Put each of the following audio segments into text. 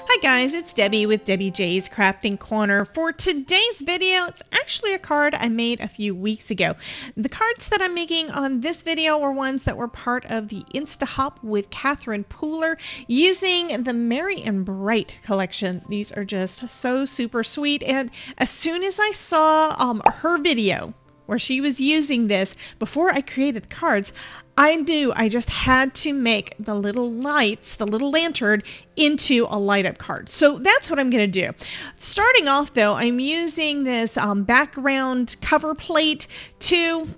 Hi guys, it's Debbie with Debbie J's Crafting Corner. For today's video, it's actually a card I made a few weeks ago. The cards that I'm making on this video were ones that were part of the Insta-Hop with Catherine Pooler using the Merry and Bright collection. These are just so super sweet, and as soon as I saw her video where she was using this before I created the cards, I knew I just had to make the little lights, the little lantern, into a light up card. So that's what I'm going to do. Starting off though, I'm using this background cover plate to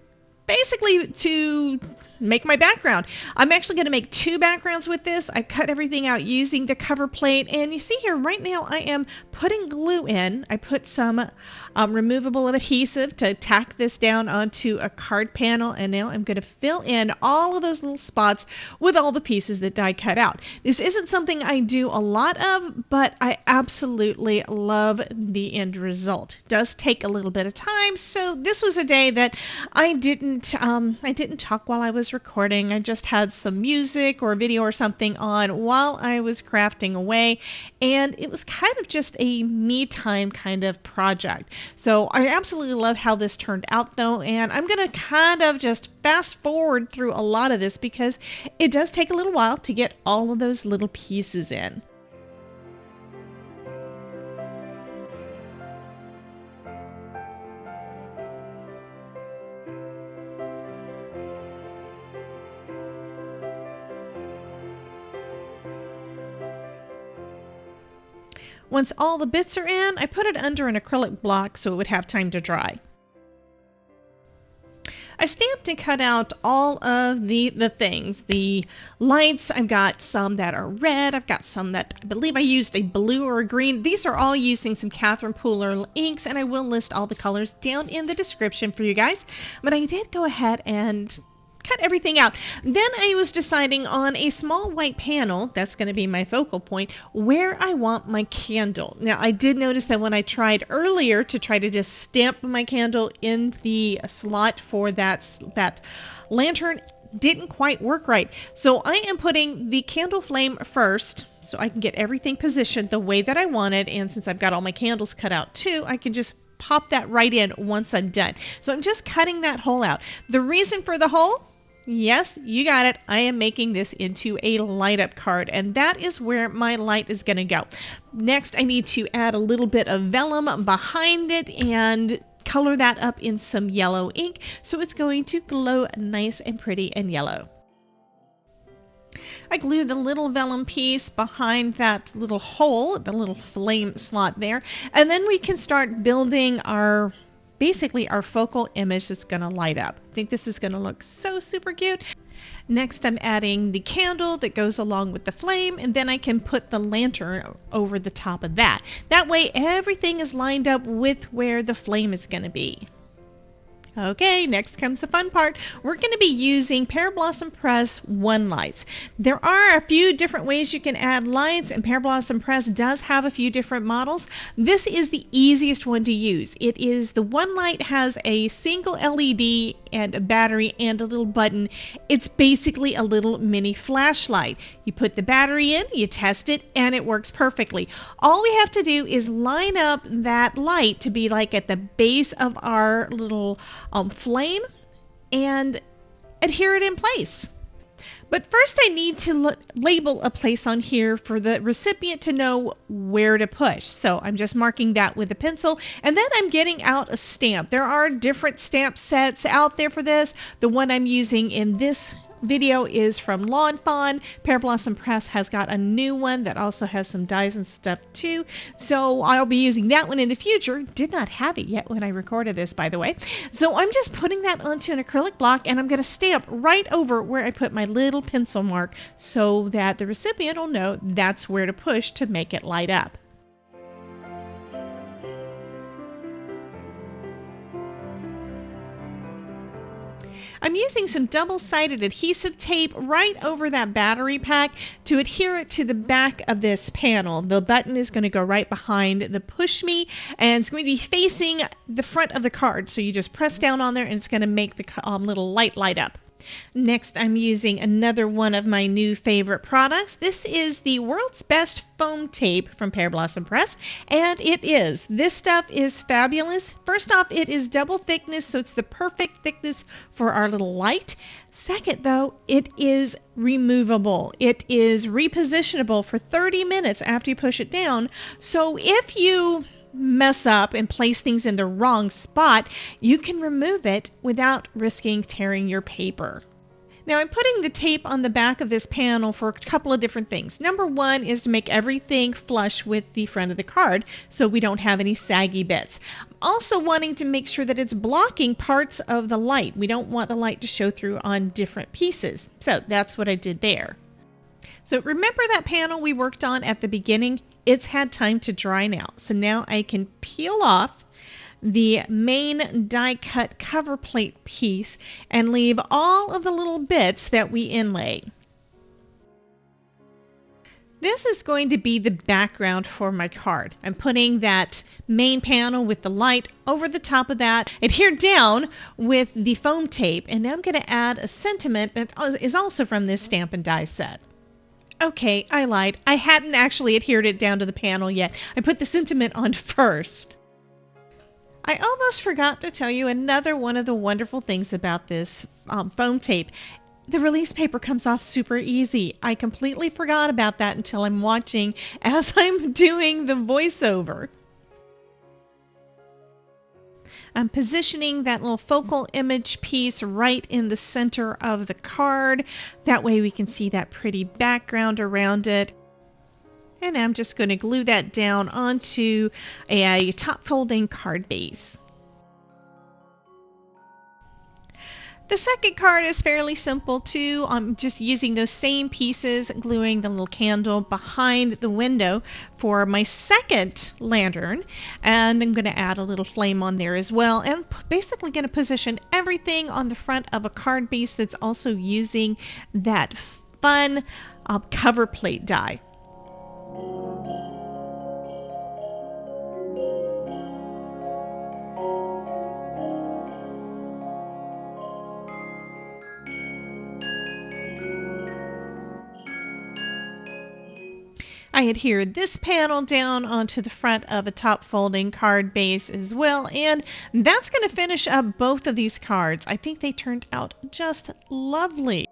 make my background. I'm actually going to make two backgrounds with this. I cut everything out using the cover plate, and you see here right now I am putting glue in. I put some removable adhesive to tack this down onto a card panel, and now I'm going to fill in all of those little spots with all the pieces that I cut out. This isn't something I do a lot of, but I absolutely love the end result. It does take a little bit of time, so this was a day that I didn't talk while I was recording. I just had some music or video or something on while I was crafting away, and it was kind of just a me time kind of project. So I absolutely love how this turned out though, and I'm gonna kind of just fast forward through a lot of this because it does take a little while to get all of those little pieces in. Once all the bits are in, I put it under an acrylic block so it would have time to dry. I stamped and cut out all of the things. The lights, I've got some that are red. I've got some that I believe I used a blue or a green. These are all using some Catherine Pooler inks, and I will list all the colors down in the description for you guys. But I did go ahead and cut everything out. Then I was deciding on a small white panel, that's going to be my focal point, where I want my candle. Now I did notice that when I tried earlier to try to just stamp my candle in the slot for that lantern, didn't quite work right. So I am putting the candle flame first so I can get everything positioned the way that I wanted, and since I've got all my candles cut out too, I can just pop that right in once I'm done. So I'm just cutting that hole out. The reason for the hole? Yes, you got it. I am making this into a light up card, and that is where my light is going to go. Next, I need to add a little bit of vellum behind it and color that up in some yellow ink so it's going to glow nice and pretty and yellow. I glue the little vellum piece behind that little hole, the little flame slot there, and then we can start building basically our focal image that's going to light up. I think this is going to look so super cute. Next, I'm adding the candle that goes along with the flame, and then I can put the lantern over the top of that. That way everything is lined up with where the flame is going to be. Okay, next comes the fun part. We're going to be using Pear Blossom Press 1 lights. There are a few different ways you can add lights, and Pear Blossom Press does have a few different models. This is the easiest one to use. It is the 1 light has a single LED and a battery and a little button. It's basically a little mini flashlight. You put the battery in, you test it, and it works perfectly. All we have to do is line up that light to be like at the base of our little flame and adhere it in place. But first I need to label a place on here for the recipient to know where to push. So I'm just marking that with a pencil, and then I'm getting out a stamp. There are different stamp sets out there for this. The one I'm using in this video is from Lawn Fawn. Pear Blossom Press has got a new one that also has some dies and stuff too, so I'll be using that one in the future. Did not have it yet when I recorded this, by the way. So I'm just putting that onto an acrylic block, and I'm going to stamp right over where I put my little pencil mark so that the recipient will know that's where to push to make it light up. I'm using some double-sided adhesive tape right over that battery pack to adhere it to the back of this panel. The button is going to go right behind the push me, and it's going to be facing the front of the card. So you just press down on there and it's going to make the little light up. Next, I'm using another one of my new favorite products. This is the world's best foam tape from Pear Press, and it is. This stuff is fabulous. First off, it is double thickness, so it's the perfect thickness for our little light. Second, though, it is removable. It is repositionable for 30 minutes after you push it down. So if you mess up and place things in the wrong spot, you can remove it without risking tearing your paper. Now I'm putting the tape on the back of this panel for a couple of different things. Number one is to make everything flush with the front of the card so we don't have any saggy bits. I'm also wanting to make sure that it's blocking parts of the light. We don't want the light to show through on different pieces. So that's what I did there. So remember that panel we worked on at the beginning? It's had time to dry now. So now I can peel off the main die cut cover plate piece and leave all of the little bits that we inlay. This is going to be the background for my card. I'm putting that main panel with the light over the top of that, adhered down with the foam tape, and now I'm going to add a sentiment that is also from this stamp and die set. Okay, I lied. I hadn't actually adhered it down to the panel yet. I put the sentiment on first. I almost forgot to tell you another one of the wonderful things about this foam tape. The release paper comes off super easy. I completely forgot about that until I'm watching as I'm doing the voiceover. I'm positioning that little focal image piece right in the center of the card. That way we can see that pretty background around it. And I'm just going to glue that down onto a top folding card base. The second card is fairly simple too. I'm just using those same pieces, gluing the little candle behind the window for my second lantern. And I'm going to add a little flame on there as well. And basically going to position everything on the front of a card base that's also using that fun cover plate die. I adhered this panel down onto the front of a top folding card base as well, and that's going to finish up both of these cards. I think they turned out just lovely.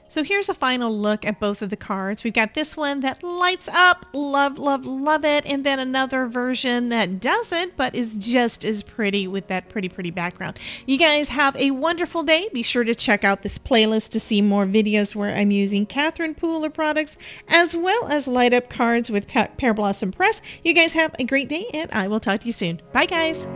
So here's a final look at both of the cards. We've got this one that lights up, love, love, love it, and then another version that doesn't, but is just as pretty with that pretty, pretty background. You guys have a wonderful day. Be sure to check out this playlist to see more videos where I'm using Catherine Pooler products, as well as light up cards with Pear Press. You guys have a great day, and I will talk to you soon. Bye, guys.